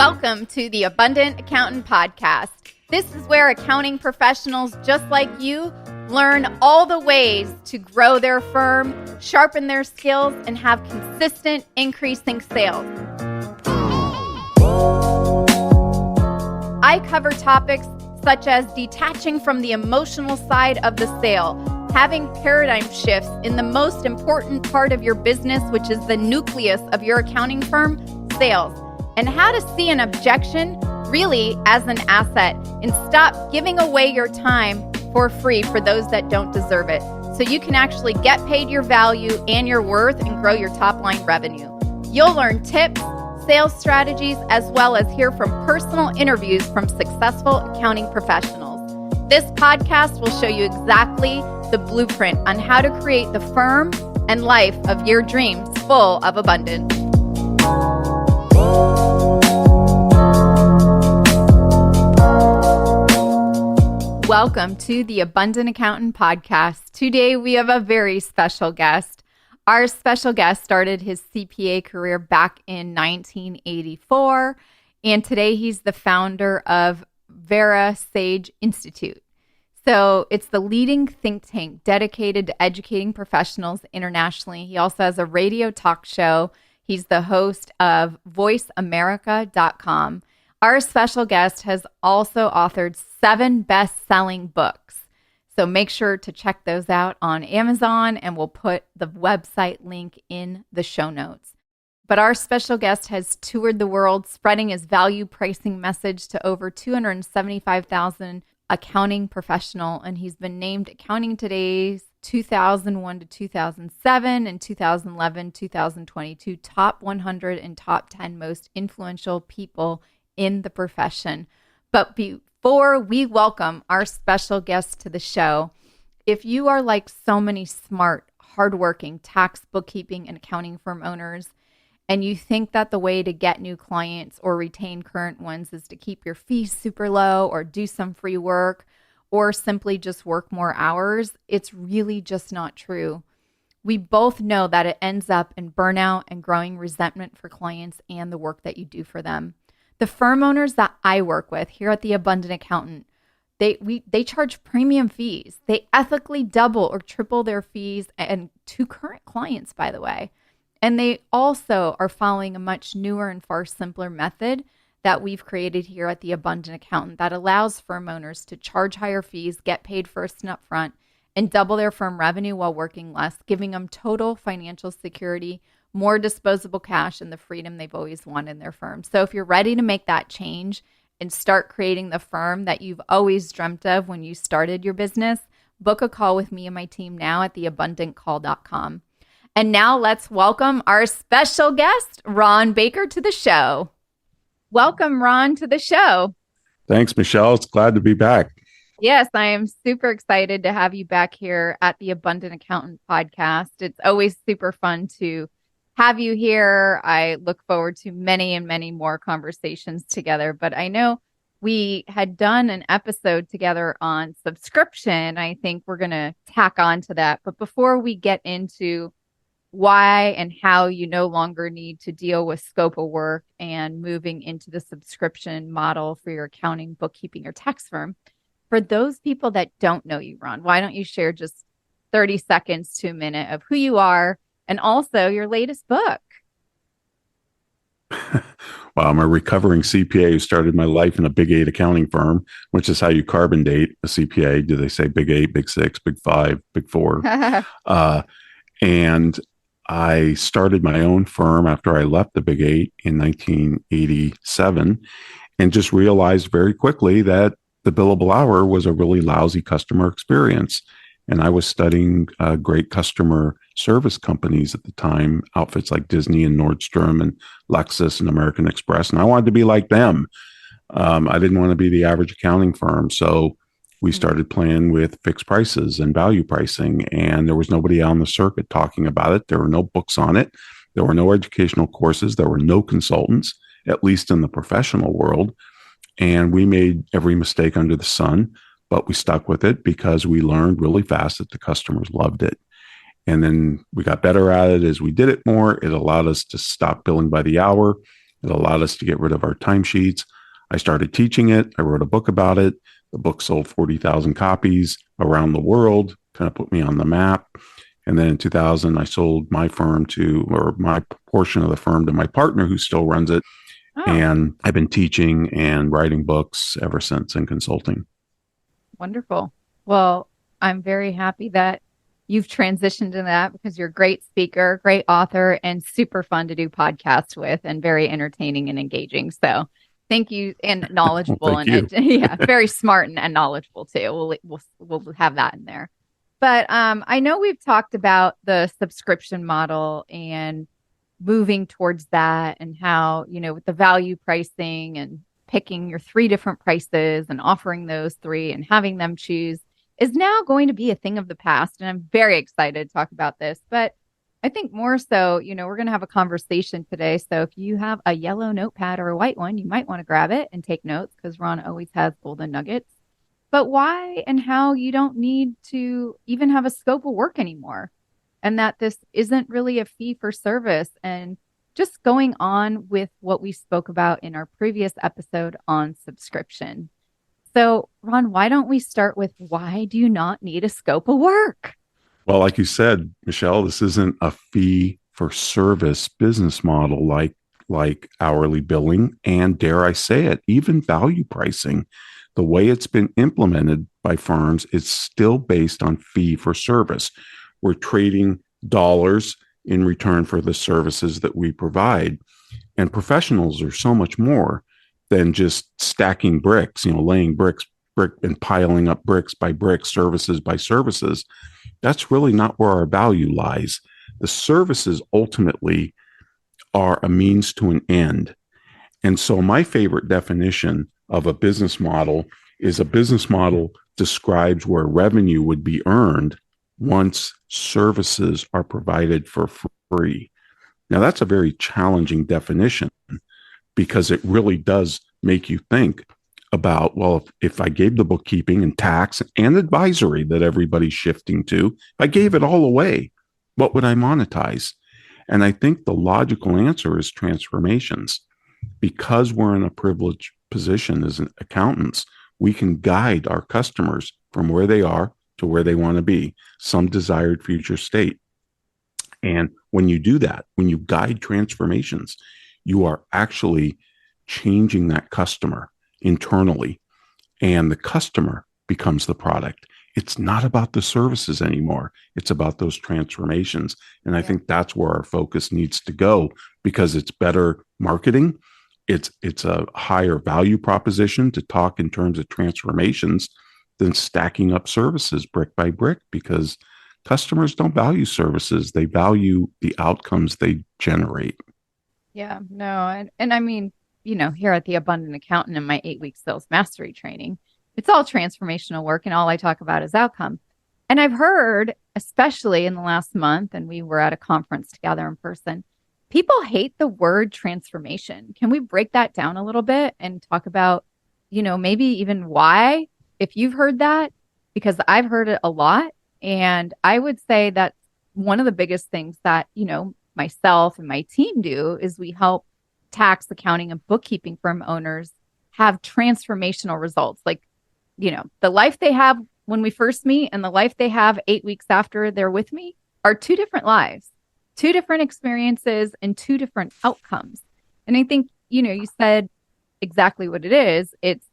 Welcome to the Abundant Accountant Podcast. This is where accounting professionals just like you learn all the ways to grow their firm, sharpen their skills, and have consistent increasing sales. I cover topics such as detaching from the emotional side of the sale, having paradigm shifts in the most important part of your business, which is the nucleus of your accounting firm, sales, and how to see an objection really as an asset and stop giving away your time for free for those that don't deserve it, so you can actually get paid your value and your worth and grow your top line revenue. You'll learn tips, sales strategies, as well as hear from personal interviews from successful accounting professionals. This podcast will show you exactly the blueprint on how to create the firm and life of your dreams full of abundance. Welcome to the Abundant Accountant Podcast. Today we have a very special guest. Our special guest started his CPA career back in 1984, and today he's the founder of VeraSage Institute. So it's the leading think tank dedicated to educating professionals internationally. He also has a radio talk show. He's the host of voiceamerica.com. Our special guest has also authored 7 best-selling books. So make sure to check those out on Amazon, and we'll put the website link in the show notes. But our special guest has toured the world, spreading his value pricing message to over 275,000 accounting professional, and he's been named Accounting Today's 2001 to 2007 and 2011, 2022 top 100 and top 10 most influential people in the profession. But before we welcome our special guest to the show, if you are like so many smart, hardworking tax, bookkeeping, and accounting firm owners, and you think that the way to get new clients or retain current ones is to keep your fees super low or do some free work or simply just work more hours, it's really just not true. We both know that it ends up in burnout and growing resentment for clients and the work that you do for them. The firm owners that I work with here at the Abundant Accountant, they charge premium fees. They ethically double or triple their fees, and to current clients, by the way. And they also are following a much newer and far simpler method that we've created here at the Abundant Accountant that allows firm owners to charge higher fees, get paid first and upfront, and double their firm revenue while working less, giving them total financial security, more disposable cash, and the freedom they've always wanted in their firm. So if you're ready to make that change and start creating the firm that you've always dreamt of when you started your business, book a call with me and my team now at theabundantcall.com. And now let's welcome our special guest, Ron Baker, to the show. Welcome, Ron, to the show. Thanks, Michelle. It's glad to be back. Yes, I am super excited to have you back here at the Abundant Accountant Podcast. It's always super fun to have you here. I look forward to many and many more conversations together, but I know we had done an episode together on subscription. I think we're going to tack on to that. But before we get into why and how you no longer need to deal with scope of work and moving into the subscription model for your accounting, bookkeeping, or tax firm, for those people that don't know you, Ron, why don't you share just 30 seconds to a minute of who you are and also your latest book? Well, I'm a recovering CPA who started my life in a Big 8 accounting firm, which is how you carbon date a CPA. Do they say Big 8, Big 6, Big 5, Big 4? And I started my own firm after I left the Big 8 in 1987 and just realized very quickly that the billable hour was a really lousy customer experience. And I was studying great customer service companies at the time, outfits like Disney and Nordstrom and Lexus and American Express. And I wanted to be like them. I didn't want to be the average accounting firm. So we started playing with fixed prices and value pricing. And there was nobody on the circuit talking about it. There were no books on it. There were no educational courses. There were no consultants, at least in the professional world. And we made every mistake under the sun. But we stuck with it because we learned really fast that the customers loved it. And then we got better at it as we did it more. It allowed us to stop billing by the hour. It allowed us to get rid of our timesheets. I started teaching it. I wrote a book about it. The book sold 40,000 copies around the world, kind of put me on the map. And then in 2000, I sold my firm or my portion of the firm to my partner who still runs it. Oh, And I've been teaching and writing books ever since and consulting. wonderful. Well, I'm very happy that you've transitioned to that because you're a great speaker, great author, and super fun to do podcasts with and very entertaining and engaging. So thank you and Well, knowledgeable thank and you. yeah, very smart and knowledgeable too. We'll have that in there. But I know we've talked about the subscription model and moving towards that and how, with the value pricing and picking your three different prices and offering those three and having them choose is now going to be a thing of the past. And I'm very excited to talk about this. But I think more so, we're going to have a conversation today. So if you have a yellow notepad or a white one, you might want to grab it and take notes because Ron always has golden nuggets. But why and how you don't need to even have a scope of work anymore, and that this isn't really a fee for service, and just going on with what we spoke about in our previous episode on subscription. So, Ron, why don't we start with why do you not need a scope of work? Well, like you said, Michelle, this isn't a fee for service business model like hourly billing and, dare I say it, even value pricing. The way it's been implemented by firms, it's still based on fee for service. We're trading dollars in return for the services that we provide. And professionals are so much more than just stacking bricks, laying brick and piling up bricks by brick, services by services. That's really not where our value lies. The services ultimately are a means to an end. And so my favorite definition of a business model is a business model describes where revenue would be earned once services are provided for free. Now, that's a very challenging definition because it really does make you think about, well, if I gave the bookkeeping and tax and advisory that everybody's shifting to, if I gave it all away, what would I monetize? And I think the logical answer is transformations. Because we're in a privileged position as accountants, we can guide our customers from where they are to where they want to be, some desired future state. And when you do that, when you guide transformations, you are actually changing that customer internally, and the customer becomes the product. It's not about the services anymore. It's about those transformations. And I think that's where our focus needs to go because it's better marketing. It's a higher value proposition to talk in terms of transformations than stacking up services brick by brick, because customers don't value services. They value the outcomes they generate. Yeah, no. And I mean, here at the Abundant Accountant in my 8-week sales mastery training, it's all transformational work and all I talk about is outcome. And I've heard, especially in the last month, and we were at a conference together in person, people hate the word transformation. Can we break that down a little bit and talk about, maybe even why, if you've heard that, because I've heard it a lot. And I would say that one of the biggest things that, myself and my team do is we help tax, accounting, and bookkeeping firm owners have transformational results. Like, the life they have when we first meet and the life they have 8 weeks after they're with me are two different lives, two different experiences, and two different outcomes. And I think, you said exactly what it is. It's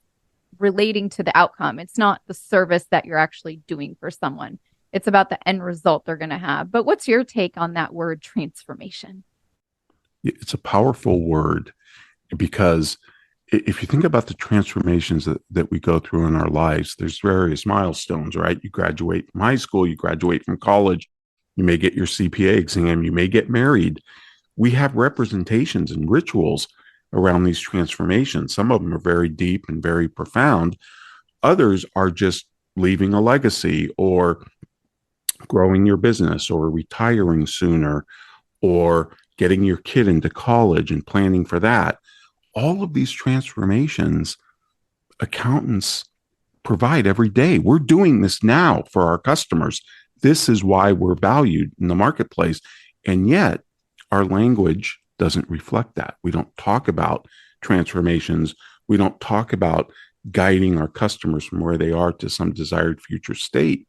relating to the outcome. It's not the service that you're actually doing for someone. It's about the end result they're going to have. But what's your take on that word transformation? It's a powerful word because if you think about the transformations that we go through in our lives, there's various milestones, right? You graduate from high school, you graduate from college, you may get your CPA exam, you may get married. We have representations and rituals around these transformations. Some of them are very deep and very profound. Others are just leaving a legacy or growing your business or retiring sooner or getting your kid into college and planning for that. All of these transformations, accountants provide every day. We're doing this now for our customers. This is why we're valued in the marketplace. And yet, our language doesn't reflect that. We don't talk about transformations. We don't talk about guiding our customers from where they are to some desired future state.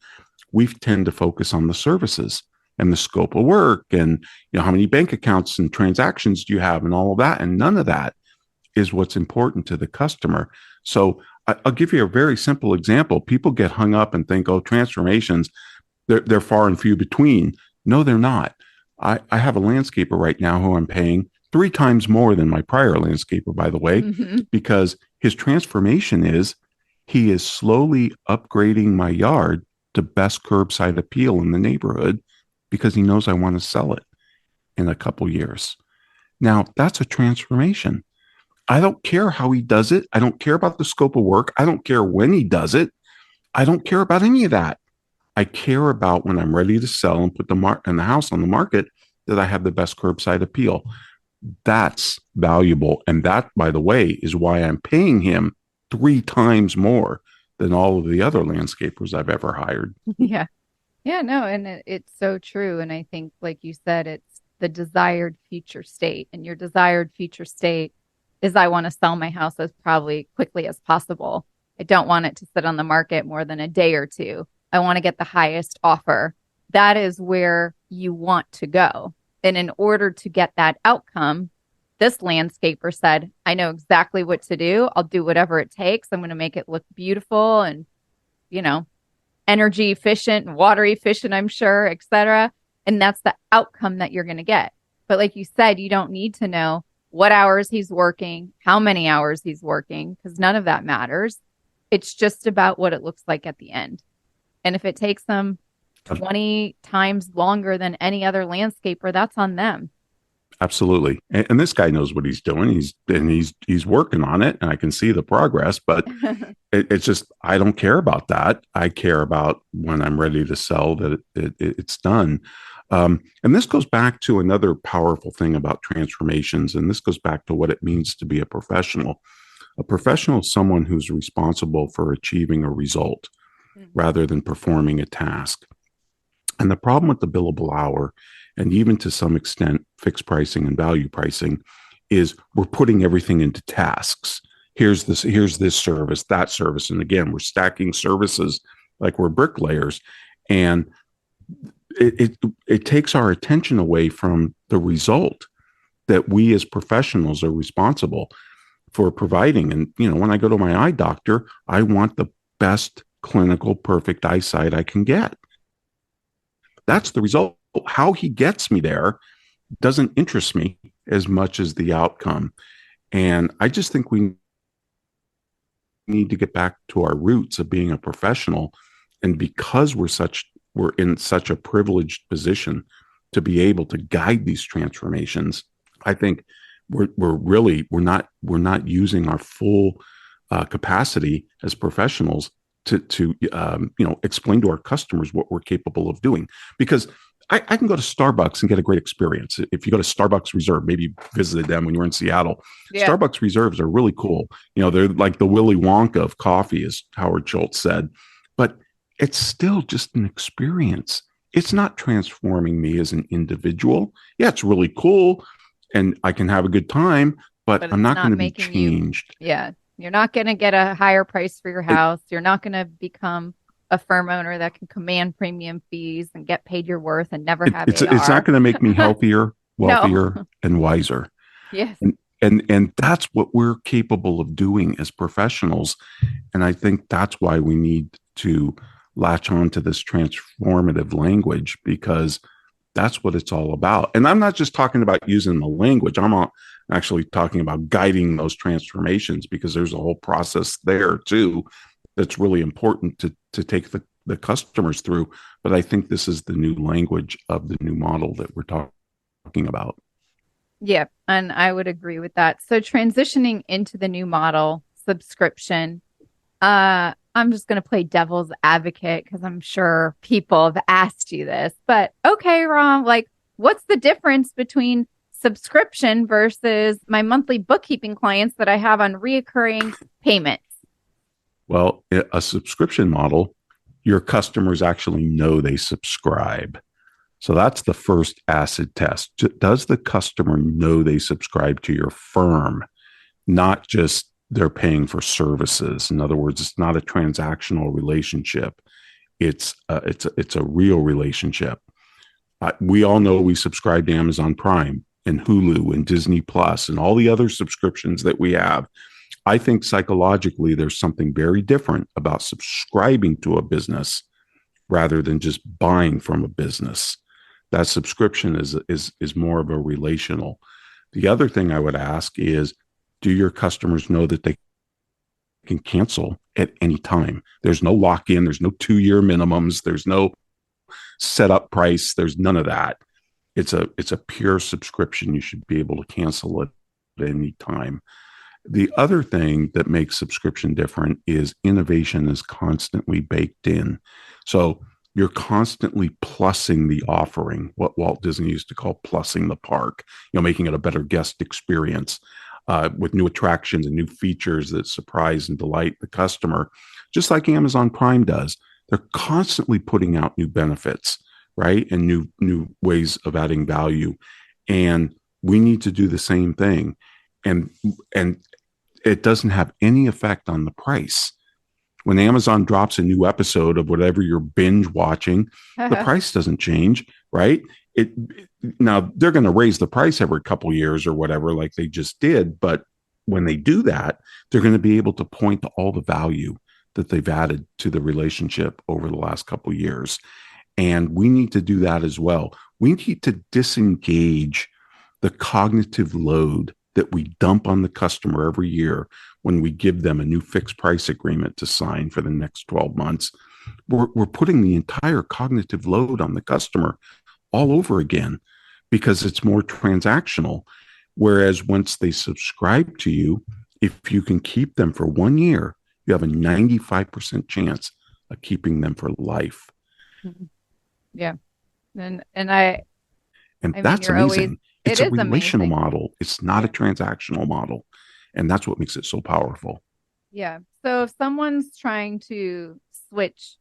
We tend to focus on the services and the scope of work and how many bank accounts and transactions do you have and all of that. And none of that is what's important to the customer. So I'll give you a very simple example. People get hung up and think, oh, transformations, they're far and few between. No, they're not. I have a landscaper right now who I'm paying 3 times more than my prior landscaper, by the way, because his transformation is he is slowly upgrading my yard to best curbside appeal in the neighborhood because he knows I want to sell it in a couple years. Now, that's a transformation. I don't care how he does it. I don't care about the scope of work. I don't care when he does it. I don't care about any of that. I care about when I'm ready to sell and put the house on the market that I have the best curbside appeal. That's valuable. And that, by the way, is why I'm paying him 3 times more than all of the other landscapers I've ever hired. Yeah. Yeah, no, and it's so true. And I think, like you said, it's the desired future state. And your desired future state is I want to sell my house as probably quickly as possible. I don't want it to sit on the market more than a day or two. I want to get the highest offer. That is where you want to go. And in order to get that outcome, this landscaper said, I know exactly what to do. I'll do whatever it takes. I'm going to make it look beautiful and, energy efficient and water efficient, I'm sure, etc. And that's the outcome that you're going to get. But like you said, you don't need to know what hours he's working, how many hours he's working, because none of that matters. It's just about what it looks like at the end. And if it takes them 20 times longer than any other landscaper, that's on them. Absolutely. And this guy knows what he's doing. He's working on it, and I can see the progress, but it's just, I don't care about that. I care about when I'm ready to sell that it's done. And this goes back to another powerful thing about transformations. And this goes back to what it means to be a professional. A professional is someone who's responsible for achieving a result rather than performing a task. And the problem with the billable hour, and even to some extent fixed pricing and value pricing, is we're putting everything into tasks. Here's this service, that service. And again, we're stacking services like we're bricklayers. And it takes our attention away from the result that we as professionals are responsible for providing. And, when I go to my eye doctor, I want the best clinical perfect eyesight I can get. That's the result. How he gets me there doesn't interest me as much as the outcome. And I just think we need to get back to our roots of being a professional. And because we're in such a privileged position to be able to guide these transformations, I think we're not using our full capacity as professionals to explain to our customers what we're capable of doing. Because I can go to Starbucks and get a great experience. If you go to Starbucks Reserve, maybe you visited them when you were in Seattle. Yeah. Starbucks Reserves are really cool. They're like the Willy Wonka of coffee, as Howard Schultz said. But it's still just an experience. It's not transforming me as an individual. Yeah, it's really cool, and I can have a good time, but I'm not going to be changed. You're not going to get a higher price for your house. You're not going to become a firm owner that can command premium fees and get paid your worth and never have it's not going to make me healthier, wealthier, and wiser. Yes. And that's what we're capable of doing as professionals. And I think that's why we need to latch on to this transformative language, because that's what it's all about. And I'm not just talking about using the language. I'm actually talking about guiding those transformations, because there's a whole process there too that's really important to take the customers through. But I think this is the new language of the new model that we're talking about. Yeah, and I would agree with that. So transitioning into the new model, subscription, I'm just going to play devil's advocate because I'm sure people have asked you this. But okay, Ron, what's the difference between subscription versus my monthly bookkeeping clients that I have on reoccurring payments? Well, a subscription model, your customers actually know they subscribe. So that's the first acid test. Does the customer know they subscribe to your firm, not just they're paying for services? In other words, it's not a transactional relationship. It's a real relationship. We all know we subscribe to Amazon Prime and Hulu and Disney Plus and all the other subscriptions that we have. I think psychologically there's something very different about subscribing to a business rather than just buying from a business. That subscription is more of a relational. The other thing I would ask is, do your customers know that they can cancel at any time? There's no lock in, there's no 2-year minimums, there's no setup price, there's none of that. It's a pure subscription. You should be able to cancel it at any time. The other thing that makes subscription different is innovation is constantly baked in. So you're constantly plussing the offering, what Walt Disney used to call plussing the park, making it a better guest experience with new attractions and new features that surprise and delight the customer, just like Amazon Prime does. They're constantly putting out new benefits, right? And new ways of adding value. And we need to do the same thing. And it doesn't have any effect on the price. When Amazon drops a new episode of whatever you're binge watching, the price doesn't change, right? Now they're going to raise the price every couple years or whatever, like they just did. But when they do that, they're going to be able to point to all the value that they've added to the relationship over the last couple years. And we need to do that as well. We need to disengage the cognitive load that we dump on the customer every year when we give them a new fixed price agreement to sign for the next 12 months. We're putting the entire cognitive load on the customer all over again because it's more transactional. Whereas once they subscribe to you, if you can keep them for 1 year, you have a 95% chance of keeping them for life. Yeah. And I mean, that's amazing. Always, it's a relational amazing. model. It's not a transactional model. And that's what makes it so powerful. Yeah. So if someone's trying to switch,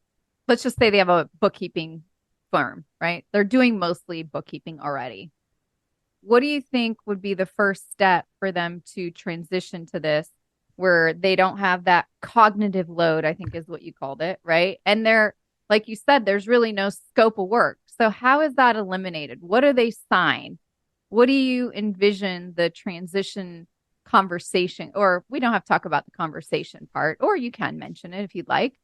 let's just say they have a bookkeeping firm, right? They're doing mostly bookkeeping already. What do you think would be the first step for them to transition to this where they don't have that cognitive load, I think is what you called it, right? And they're, like you said, there's really no scope of work. So how is that eliminated? What do they sign? What do you envision the transition conversation, or we don't have to talk about the conversation part, or you can mention it if you'd like,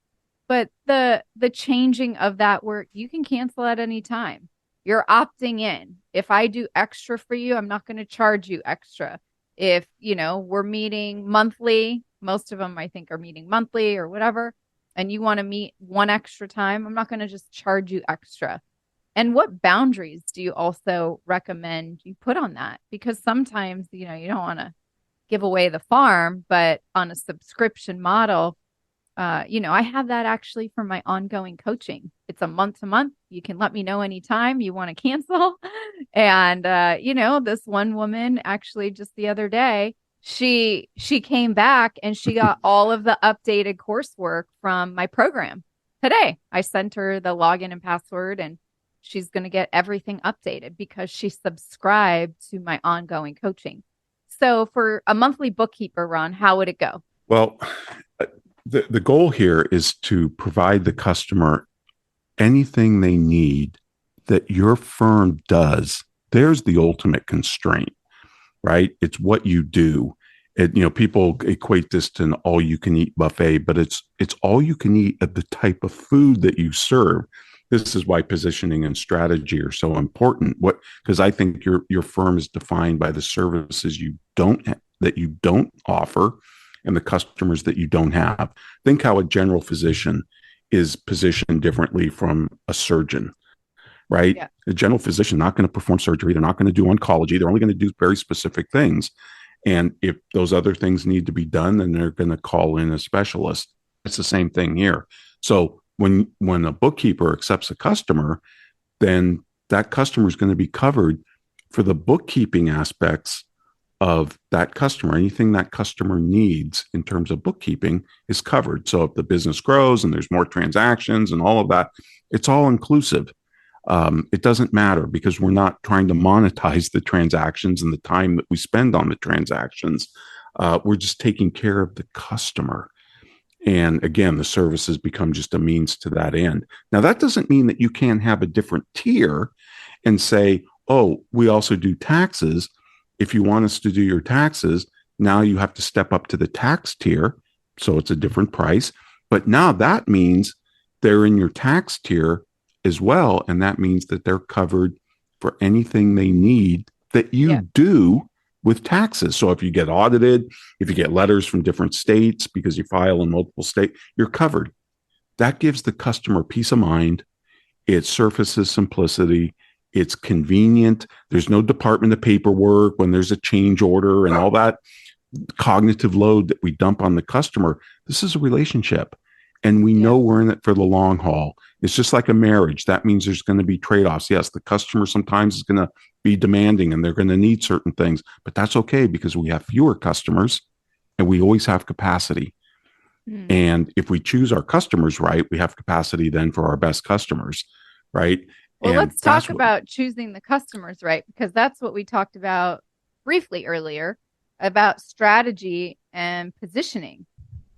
but the changing of that where you can cancel at any time. You're opting in. If I do extra for you, I'm not going to charge you extra. If, we're meeting monthly, most of them I think are meeting monthly or whatever, and you want to meet one extra time, I'm not going to just charge you extra. And what boundaries do you also recommend you put on that? Because sometimes, you don't want to give away the farm, but on a subscription model, I have that actually for my ongoing coaching. It's a month to month. You can let me know anytime you want to cancel. And, this one woman actually just the other day, she came back and she got all of the updated coursework from my program today. I sent her the login and password and she's going to get everything updated because she subscribed to my ongoing coaching. So for a monthly bookkeeper, Ron, how would it go? Well, the goal here is to provide the customer anything they need that your firm does. There's the ultimate constraint, right? It's what you do. People equate this to an all-you-can-eat buffet, but it's all you can eat of the type of food that you serve. This is why positioning and strategy are so important. Because I think your firm is defined by the services that you don't offer and the customers that you don't have. Think how a general physician is positioned differently from a surgeon, right? Yeah. A general physician not going to perform surgery. They're not going to do oncology. They're only going to do very specific things. And if those other things need to be done, then they're going to call in a specialist. It's the same thing here. So when a bookkeeper accepts a customer, then that customer is going to be covered for the bookkeeping aspects of that customer. Anything that customer needs in terms of bookkeeping is covered. So if the business grows and there's more transactions and all of that, it's all inclusive. It doesn't matter because we're not trying to monetize the transactions and the time that we spend on the transactions. We're just taking care of the customer. And again, the services become just a means to that end. Now, that doesn't mean that you can't have a different tier and say, oh, we also do taxes. If you want us to do your taxes, now you have to step up to the tax tier. So it's a different price. But now that means they're in your tax tier as well. And that means that they're covered for anything they need that you do with taxes. So if you get audited, if you get letters from different states because you file in multiple states, you're covered. That gives the customer peace of mind. It surfaces simplicity. It's convenient. There's no department of paperwork when there's a change order and all that cognitive load that we dump on the customer. This is a relationship. And we know we're in it for the long haul. It's just like a marriage. That means there's going to be trade-offs. Yes, the customer sometimes is going to be demanding and they're going to need certain things, but that's okay because we have fewer customers and we always have capacity. And if we choose our customers right, we have capacity then for our best customers, right? Well, and let's talk about choosing the customers right, because that's what we talked about briefly earlier about strategy and positioning,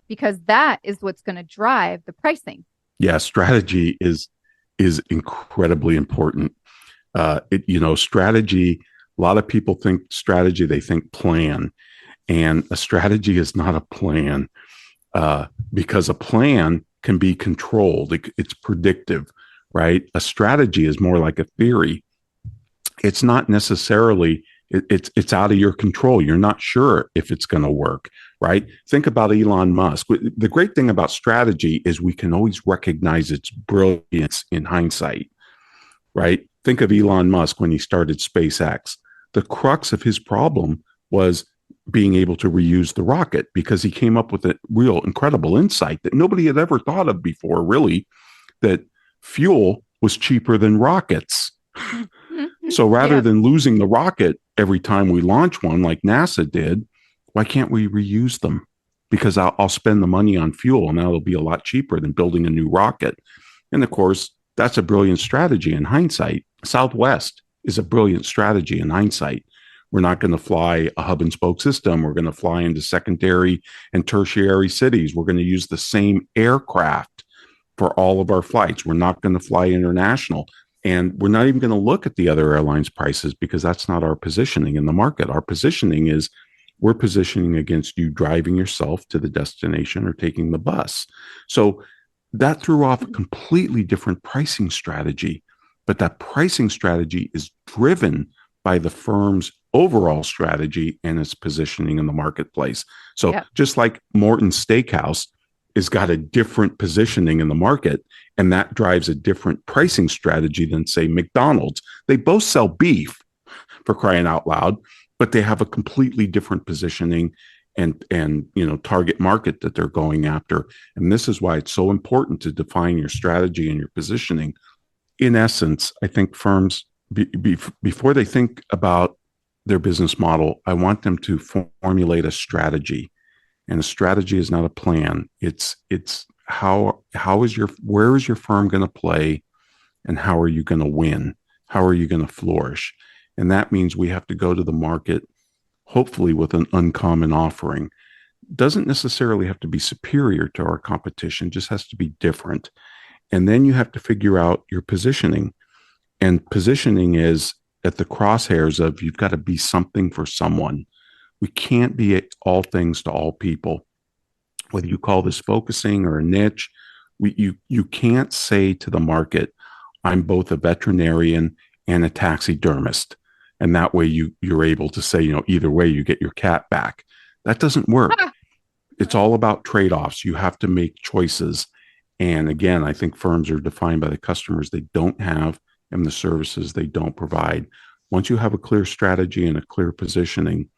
because that is what's going to drive the pricing. Yeah, strategy is incredibly important. Strategy, a lot of people think strategy, they think plan. And a strategy is not a plan because a plan can be controlled. It's predictive, right? A strategy is more like a theory. It's not necessarily, it's out of your control. You're not sure if it's going to work, right? Think about Elon Musk. The great thing about strategy is we can always recognize its brilliance in hindsight, right? Think of Elon Musk when he started SpaceX. The crux of his problem was being able to reuse the rocket because he came up with a real incredible insight that nobody had ever thought of before, really, that fuel was cheaper than rockets. So rather than losing the rocket every time we launch one like NASA did, why can't we reuse them? Because I'll spend the money on fuel and that'll be a lot cheaper than building a new rocket. And of course, that's a brilliant strategy in hindsight. Southwest is a brilliant strategy in hindsight. We're not going to fly a hub and spoke system. We're going to fly into secondary and tertiary cities. We're going to use the same aircraft for all of our flights. We're not going to fly international. And we're not even going to look at the other airlines' prices because that's not our positioning in the market. Our positioning is we're positioning against you driving yourself to the destination or taking the bus. So that threw off a completely different pricing strategy. But that pricing strategy is driven by the firm's overall strategy and its positioning in the marketplace. So just like Morton's Steakhouse has got a different positioning in the market, and that drives a different pricing strategy than, say, McDonald's. They both sell beef, for crying out loud, but they have a completely different positioning and target market that they're going after. And this is why it's so important to define your strategy and your positioning. In essence, I think firms, before they think about their business model, I want them to formulate a strategy. And a strategy is not a plan. It's where is your firm going to play, and how are you going to win? How are you going to flourish? And that means we have to go to the market, hopefully with an uncommon offering. Doesn't necessarily have to be superior to our competition, just has to be different. And then you have to figure out your positioning. And positioning is at the crosshairs of you've got to be something for someone. We can't be all things to all people. Whether you call this focusing or a niche, you can't say to the market, I'm both a veterinarian and a taxidermist. And that way you're able to say, either way you get your cat back. That doesn't work. It's all about trade-offs. You have to make choices. And again, I think firms are defined by the customers they don't have and the services they don't provide. Once you have a clear strategy and a clear positioning,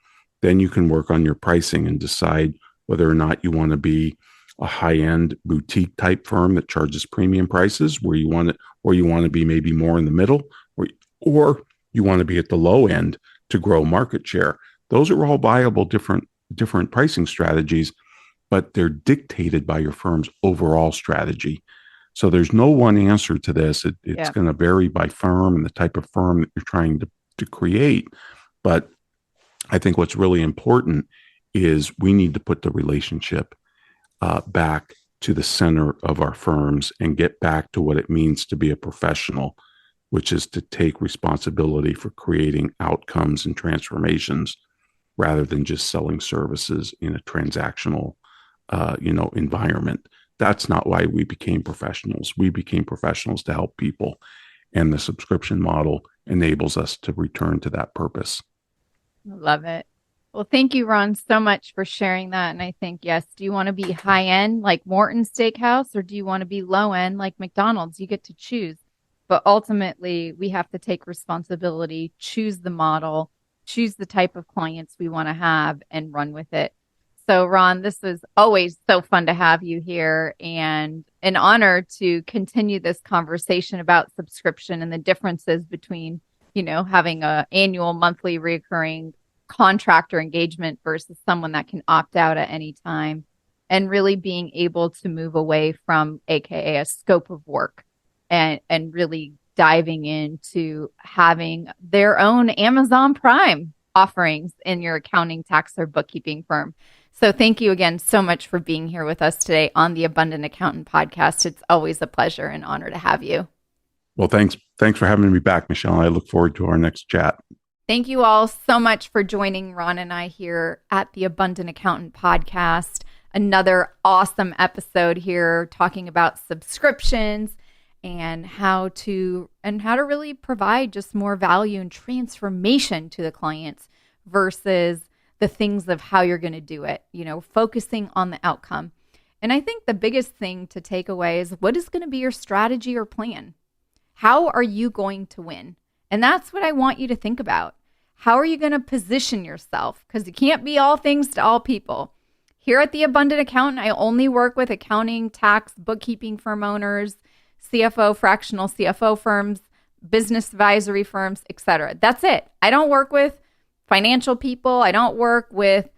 then you can work on your pricing and decide whether or not you want to be a high-end boutique type firm that charges premium prices, where you want it, or you want to be maybe more in the middle, or you want to be at the low end to grow market share. Those are all viable different pricing strategies, but they're dictated by your firm's overall strategy. So there's no one answer to this. It's Yeah. going to vary by firm and the type of firm that you're trying to create. But I think what's really important is we need to put the relationship back to the center of our firms and get back to what it means to be a professional, which is to take responsibility for creating outcomes and transformations rather than just selling services in a transactional, environment. That's not why we became professionals. We became professionals to help people, and the subscription model enables us to return to that purpose. I love it. Well, thank you, Ron, so much for sharing that. And I think, yes, do you want to be high end like Morton Steakhouse, or do you want to be low end like McDonald's? You get to choose. But ultimately, we have to take responsibility, choose the model, choose the type of clients we want to have, and run with it. So, Ron, this was always so fun to have you here, and an honor to continue this conversation about subscription and the differences between, having a annual, monthly, recurring contractor engagement versus someone that can opt out at any time, and really being able to move away from AKA a scope of work and really diving into having their own Amazon Prime offerings in your accounting, tax, or bookkeeping firm. So thank you again so much for being here with us today on the Abundant Accountant podcast. It's always a pleasure and honor to have you. Well, thanks for having me back, Michelle. I look forward to our next chat. Thank you all so much for joining Ron and I here at the Abundant Accountant podcast. Another awesome episode here talking about subscriptions and how to really provide just more value and transformation to the clients versus the things of how you're going to do it, focusing on the outcome. And I think the biggest thing to take away is, what is going to be your strategy or plan? How are you going to win? And that's what I want you to think about. How are you going to position yourself? Because you can't be all things to all people. Here at the Abundant Accountant, I only work with accounting, tax, bookkeeping firm owners, CFO, fractional CFO firms, business advisory firms, etc. That's it. I don't work with financial people. I don't work with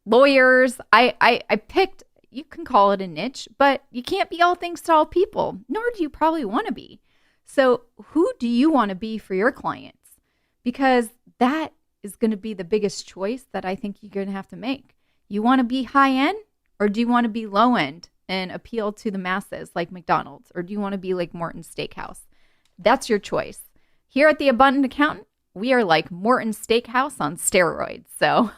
lawyers. I picked, you can call it a niche, but you can't be all things to all people, nor do you probably want to be. So who do you want to be for your clients? Because that is going to be the biggest choice that I think you're going to have to make. You want to be high end, or do you want to be low end and appeal to the masses like McDonald's? Or do you want to be like Morton Steakhouse? That's your choice. Here at the Abundant Accountant, we are like Morton Steakhouse on steroids. So,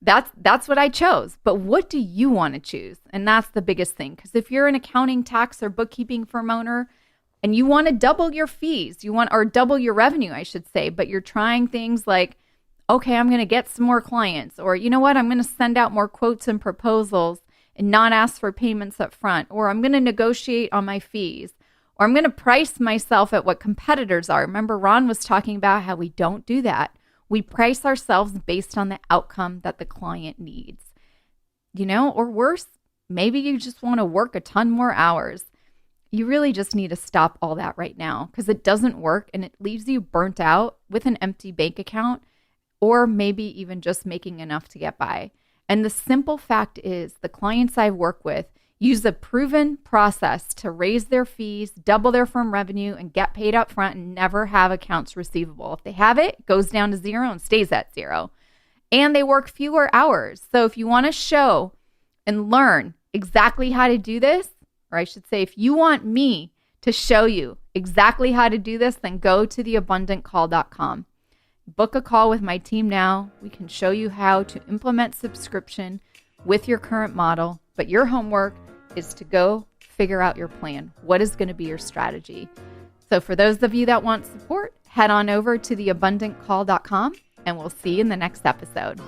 that's what I chose. But what do you want to choose? And that's the biggest thing. Because if you're an accounting, tax, or bookkeeping firm owner and you want to double your fees, or double your revenue, I should say, but you're trying things like, okay, I'm going to get some more clients, or you know what, I'm going to send out more quotes and proposals and not ask for payments up front, or I'm going to negotiate on my fees, or I'm going to price myself at what competitors are. Remember, Ron was talking about how we don't do that. We price ourselves based on the outcome that the client needs, or worse, maybe you just want to work a ton more hours. You really just need to stop all that right now, because it doesn't work and it leaves you burnt out with an empty bank account, or maybe even just making enough to get by. And the simple fact is, the clients I've worked with use a proven process to raise their fees, double their firm revenue, and get paid up front and never have accounts receivable. If they have it, it goes down to zero and stays at zero. And they work fewer hours. So if you want to show and learn exactly how to do this, or I should say, if you want me to show you exactly how to do this, then go to theabundantcall.com. Book a call with my team now. We can show you how to implement subscription with your current model, but your homework is to go figure out your plan. What is going to be your strategy? So for those of you that want support, head on over to theabundantcall.com, and we'll see you in the next episode.